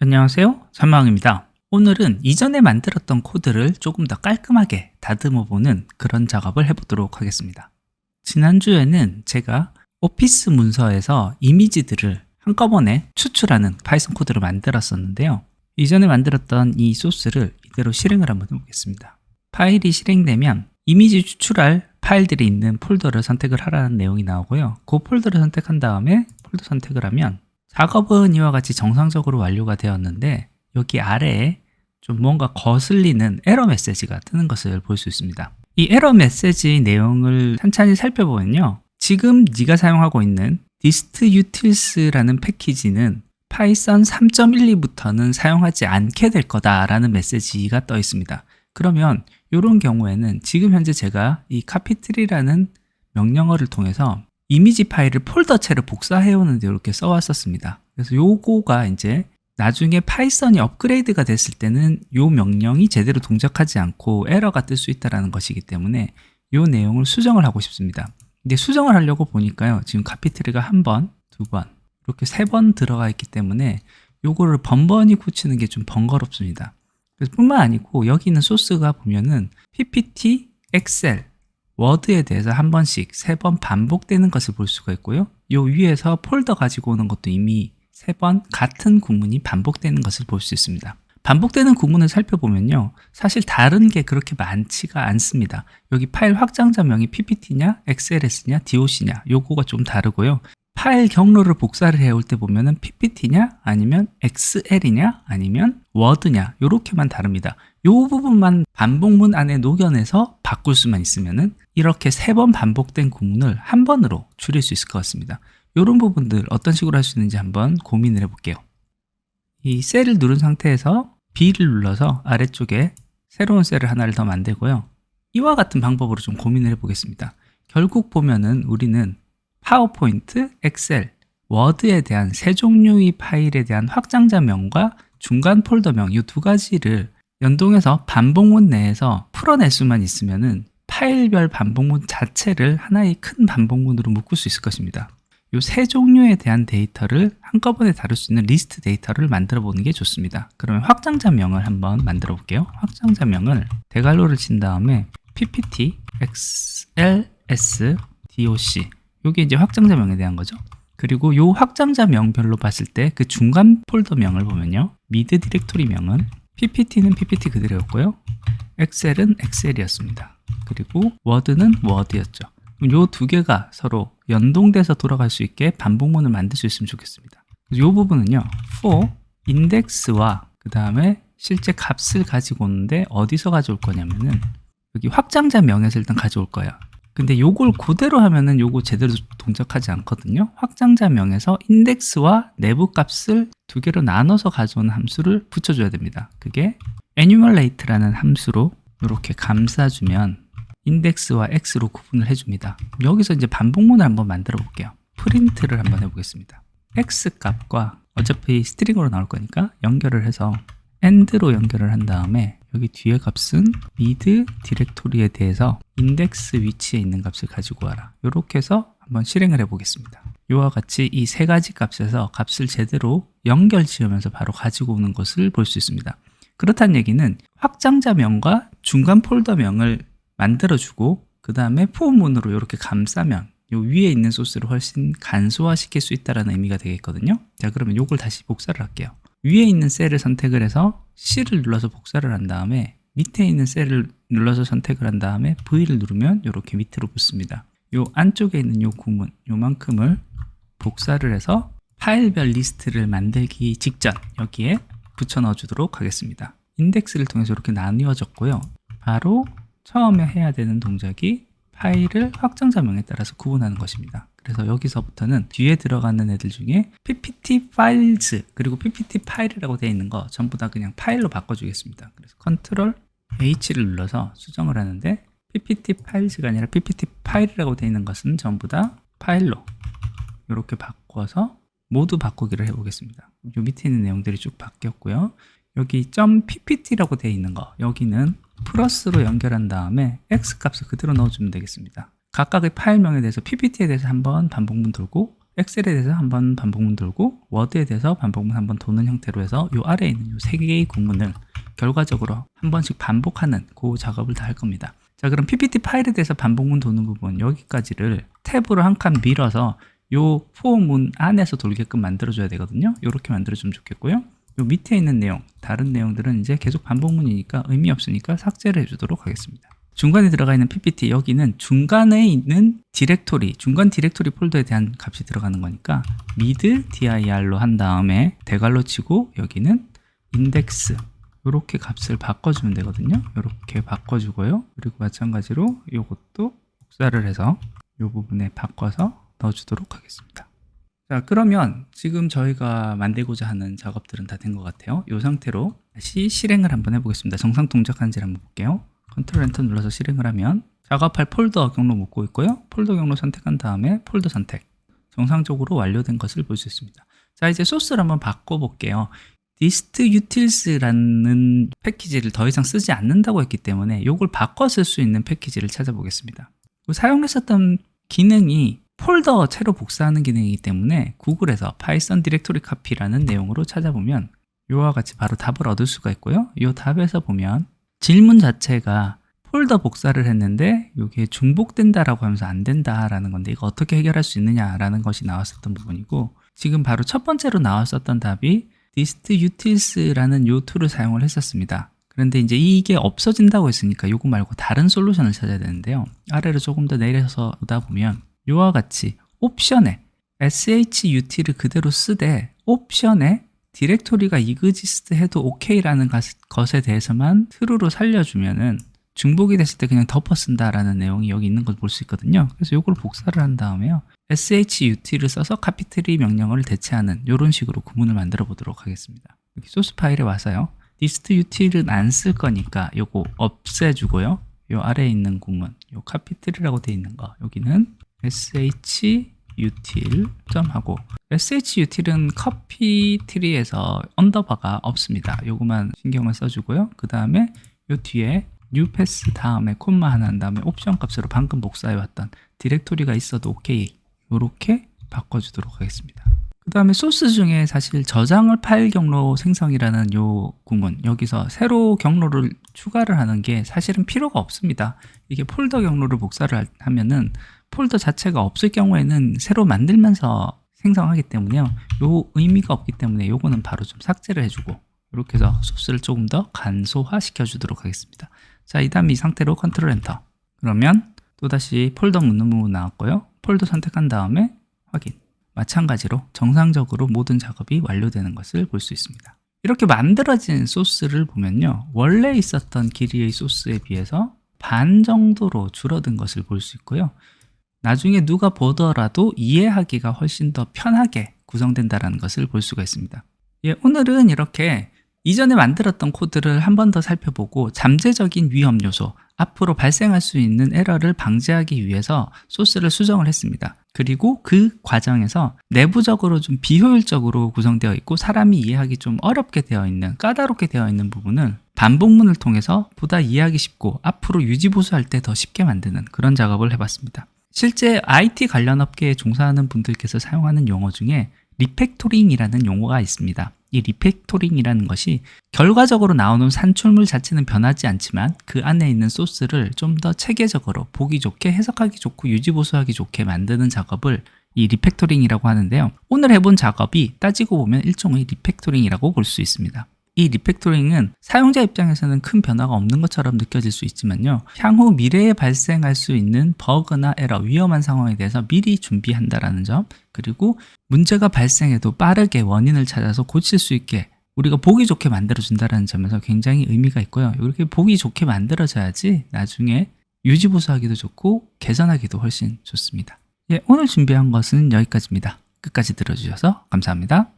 안녕하세요, 전망입니다. 오늘은 이전에 만들었던 코드를 조금 더 깔끔하게 다듬어 보는 그런 작업을 해보도록 하겠습니다. 지난주에는 제가 오피스 문서에서 이미지들을 한꺼번에 추출하는 파이썬 코드를 만들었었는데요. 이전에 만들었던 이 소스를 이대로 실행을 한번 해보겠습니다. 파일이 실행되면 이미지 추출할 파일들이 있는 폴더를 선택을 하라는 내용이 나오고요. 그 폴더를 선택한 다음에 폴더 선택을 하면 작업은 이와 같이 정상적으로 완료가 되었는데 여기 아래에 좀 뭔가 거슬리는 에러 메시지가 뜨는 것을 볼 수 있습니다. 이 에러 메시지 내용을 천천히 살펴보면요. 지금 네가 사용하고 있는 distUtils라는 패키지는 파이썬 3.12부터는 사용하지 않게 될 거다라는 메시지가 떠 있습니다. 그러면 이런 경우에는 지금 현재 제가 이 copyTree라는 명령어를 통해서 이미지 파일을 폴더체로 복사해 오는데 이렇게 써왔었습니다. 그래서 요거가 이제 나중에 파이썬이 업그레이드가 됐을 때는 요 명령이 제대로 동작하지 않고 에러가 뜰 수 있다는 것이기 때문에 요 내용을 수정을 하고 싶습니다. 근데 수정을 하려고 보니까요. 지금 카피트리가 한 번, 두 번, 이렇게 세 번 들어가 있기 때문에 요거를 번번이 고치는 게 좀 번거롭습니다. 그래서 뿐만 아니고 여기 있는 소스가 보면은 PPT, 엑셀, 워드에 대해서 한 번씩 세 번 반복되는 것을 볼 수가 있고요. 요 위에서 폴더 가지고 오는 것도 이미 세 번 같은 구문이 반복되는 것을 볼 수 있습니다. 반복되는 구문을 살펴보면요. 사실 다른 게 그렇게 많지가 않습니다. 여기 파일 확장자명이 PPT냐, XLS냐, DOC냐 요거가 좀 다르고요. 파일 경로를 복사를 해올 때 보면은 PPT냐 아니면 XL이냐 아니면 워드냐 요렇게만 다릅니다. 요 부분만 반복문 안에 녹여내서 바꿀 수만 있으면은 이렇게 세 번 반복된 구문을 한 번으로 줄일 수 있을 것 같습니다. 이런 부분들 어떤 식으로 할 수 있는지 한번 고민을 해볼게요. 이 셀을 누른 상태에서 B를 눌러서 아래쪽에 새로운 셀을 하나를 더 만들고요. 이와 같은 방법으로 좀 고민을 해보겠습니다. 결국 보면은 우리는 파워포인트, 엑셀, 워드에 대한 세 종류의 파일에 대한 확장자명과 중간 폴더명 이 두 가지를 연동해서 반복문 내에서 풀어낼 수만 있으면은 파일별 반복문 자체를 하나의 큰 반복문으로 묶을 수 있을 것입니다. 이 세 종류에 대한 데이터를 한꺼번에 다룰 수 있는 리스트 데이터를 만들어 보는 게 좋습니다. 그러면 확장자명을 한번 만들어 볼게요. 확장자명을 대괄호를 친 다음에 ppt, xls, doc 이게 이제 확장자명에 대한 거죠. 그리고 이 확장자명별로 봤을 때 그 중간 폴더명을 보면요. 미드 디렉토리명은 PPT는 PPT 그대로였고요. 엑셀은 엑셀이었습니다. 그리고 워드는 워드였죠. 이 두 개가 서로 연동돼서 돌아갈 수 있게 반복문을 만들 수 있으면 좋겠습니다. 이 부분은요. for index와 그 다음에 실제 값을 가지고 오는데 어디서 가져올 거냐면은 여기 확장자명에서 일단 가져올 거예요. 근데 요걸 그대로 하면은 요거 제대로 동작하지 않거든요. 확장자명에서 인덱스와 내부 값을 두 개로 나눠서 가져오는 함수를 붙여줘야 됩니다. 그게 enumerate라는 함수로 이렇게 감싸주면 인덱스와 x로 구분을 해줍니다. 여기서 이제 반복문을 한번 만들어 볼게요. 프린트를 한번 해보겠습니다. x 값과 어차피 스트링으로 나올 거니까 연결을 해서 AND로 연결을 한 다음에 여기 뒤에 값은 mid 디렉토리에 대해서 인덱스 위치에 있는 값을 가지고 와라. 이렇게 해서 한번 실행을 해 보겠습니다. 이와 같이 이 세 가지 값에서 값을 제대로 연결 지으면서 바로 가지고 오는 것을 볼 수 있습니다. 그렇다는 얘기는 확장자명과 중간 폴더명을 만들어주고 그 다음에 포문으로 이렇게 감싸면 요 위에 있는 소스를 훨씬 간소화시킬 수 있다는 의미가 되겠거든요. 자, 그러면 요걸 다시 복사를 할게요. 위에 있는 셀을 선택을 해서 C를 눌러서 복사를 한 다음에 밑에 있는 셀을 눌러서 선택을 한 다음에 V를 누르면 이렇게 밑으로 붙습니다. 요 안쪽에 있는 요 구문 요만큼을 복사를 해서 파일별 리스트를 만들기 직전 여기에 붙여 넣어 주도록 하겠습니다. 인덱스를 통해서 이렇게 나뉘어졌고요. 바로 처음에 해야 되는 동작이 파일을 확장자명에 따라서 구분하는 것입니다. 그래서 여기서부터는 뒤에 들어가는 애들 중에 ppt files 그리고 ppt 파일이라고 되어 있는 거 전부 다 그냥 파일로 바꿔주겠습니다. 그래서 Ctrl H를 눌러서 수정을 하는데 ppt files가 아니라 ppt 파일이라고 되어 있는 것은 전부 다 파일로 이렇게 바꿔서 모두 바꾸기를 해보겠습니다. 이 밑에 있는 내용들이 쭉 바뀌었고요. 여기 .ppt라고 되어 있는 거 여기는 플러스로 연결한 다음에 x 값을 그대로 넣어주면 되겠습니다. 각각의 파일명에 대해서 ppt에 대해서 한번 반복문 돌고 엑셀에 대해서 한번 반복문 돌고 워드에 대해서 반복문 한번 도는 형태로 해서 요 아래에 있는 요 3개의 구문을 결과적으로 한 번씩 반복하는 그 작업을 다 할 겁니다. 자, 그럼 PPT 파일에 대해서 반복문 도는 부분 여기까지를 탭으로 한 칸 밀어서 요 포문 안에서 돌게끔 만들어줘야 되거든요. 이렇게 만들어주면 좋겠고요. 요 밑에 있는 내용, 다른 내용들은 이제 계속 반복문이니까 의미 없으니까 삭제를 해주도록 하겠습니다. 중간에 들어가 있는 PPT, 여기는 중간에 있는 디렉토리, 중간 디렉토리 폴더에 대한 값이 들어가는 거니까 mid dir로 한 다음에 대괄호 치고 여기는 index 이렇게 값을 바꿔주면 되거든요. 이렇게 바꿔주고요. 그리고 마찬가지로 이것도 복사를 해서 이 부분에 바꿔서 넣어주도록 하겠습니다. 자, 그러면 지금 저희가 만들고자 하는 작업들은 다 된 것 같아요. 이 상태로 다시 실행을 한번 해보겠습니다. 정상 동작하는지를 한번 볼게요. 컨트롤 엔터 눌러서 실행을 하면 작업할 폴더 경로 묻고 있고요. 폴더 경로 선택한 다음에 폴더 선택. 정상적으로 완료된 것을 볼 수 있습니다. 자, 이제 소스를 한번 바꿔볼게요. dist utils라는 패키지를 더 이상 쓰지 않는다고 했기 때문에 이걸 바꿔 쓸 수 있는 패키지를 찾아보겠습니다. 사용했었던 기능이 폴더 채로 복사하는 기능이기 때문에 구글에서 python directory copy라는 내용으로 찾아보면 이와 같이 바로 답을 얻을 수가 있고요. 이 답에서 보면 질문 자체가 폴더 복사를 했는데 이게 중복된다라고 하면서 안 된다라는 건데 이거 어떻게 해결할 수 있느냐라는 것이 나왔었던 부분이고, 지금 바로 첫 번째로 나왔었던 답이 dist utils라는 요 툴을 사용을 했었습니다. 그런데 이제 이게 없어진다고 했으니까 요거 말고 다른 솔루션을 찾아야 되는데요. 아래로 조금 더 내려서 보다 보면 요와 같이 옵션에 shutil을 그대로 쓰되 옵션에 디렉토리가 exist 해도 OK라는 것에 대해서만 true로 살려주면은 중복이 됐을 때 그냥 덮어 쓴다라는 내용이 여기 있는 걸 볼 수 있거든요. 그래서 이걸 복사를 한 다음에요. shutil을 써서 카피트리 명령어를 대체하는 이런 식으로 구문을 만들어 보도록 하겠습니다. 여기 소스 파일에 와서요. dist util은 안 쓸 거니까 요거 없애주고요. 요 아래에 있는 구문, 요 카피트리라고 되어 있는 거, 여기는 shutil 점하고, shutil은 커피 트리에서 언더바가 없습니다. 요거만 신경을 써주고요. 그 다음에 요 뒤에 new pass 다음에 콤마 하나 한 다음에 옵션 값으로 방금 복사해 왔던 디렉토리가 있어도 오케이, 요렇게 바꿔주도록 하겠습니다. 그 다음에 소스 중에 사실 저장을 파일 경로 생성이라는 요 구문, 여기서 새로 경로를 추가를 하는 게 사실은 필요가 없습니다. 이게 폴더 경로를 복사를 하면은 폴더 자체가 없을 경우에는 새로 만들면서 생성하기 때문에요. 요 의미가 없기 때문에 요거는 바로 좀 삭제를 해주고 이렇게 해서 소스를 조금 더 간소화 시켜주도록 하겠습니다. 자, 이 다음에 이 상태로 컨트롤 엔터. 그러면 또다시 폴더 묻는 부분 나왔고요. 폴더 선택한 다음에 확인. 마찬가지로 정상적으로 모든 작업이 완료되는 것을 볼 수 있습니다. 이렇게 만들어진 소스를 보면요, 원래 있었던 길이의 소스에 비해서 반 정도로 줄어든 것을 볼 수 있고요. 나중에 누가 보더라도 이해하기가 훨씬 더 편하게 구성된다는 것을 볼 수가 있습니다. 예, 오늘은 이렇게 이전에 만들었던 코드를 한 번 더 살펴보고 잠재적인 위험 요소, 앞으로 발생할 수 있는 에러를 방지하기 위해서 소스를 수정을 했습니다. 그리고 그 과정에서 내부적으로 좀 비효율적으로 구성되어 있고 사람이 이해하기 좀 어렵게 되어 있는, 까다롭게 되어 있는 부분을 반복문을 통해서 보다 이해하기 쉽고 앞으로 유지보수할 때 더 쉽게 만드는 그런 작업을 해봤습니다. 실제 IT 관련 업계에 종사하는 분들께서 사용하는 용어 중에 리팩토링이라는 용어가 있습니다. 이 리팩토링이라는 것이 결과적으로 나오는 산출물 자체는 변하지 않지만 그 안에 있는 소스를 좀 더 체계적으로 보기 좋게, 해석하기 좋고 유지보수하기 좋게 만드는 작업을 이 리팩토링이라고 하는데요. 오늘 해본 작업이 따지고 보면 일종의 리팩토링이라고 볼 수 있습니다. 이 리팩토링은 사용자 입장에서는 큰 변화가 없는 것처럼 느껴질 수 있지만요, 향후 미래에 발생할 수 있는 버그나 에러, 위험한 상황에 대해서 미리 준비한다라는 점, 그리고 문제가 발생해도 빠르게 원인을 찾아서 고칠 수 있게 우리가 보기 좋게 만들어준다는 점에서 굉장히 의미가 있고요. 이렇게 보기 좋게 만들어져야지 나중에 유지보수하기도 좋고 개선하기도 훨씬 좋습니다. 예, 오늘 준비한 것은 여기까지입니다. 끝까지 들어주셔서 감사합니다.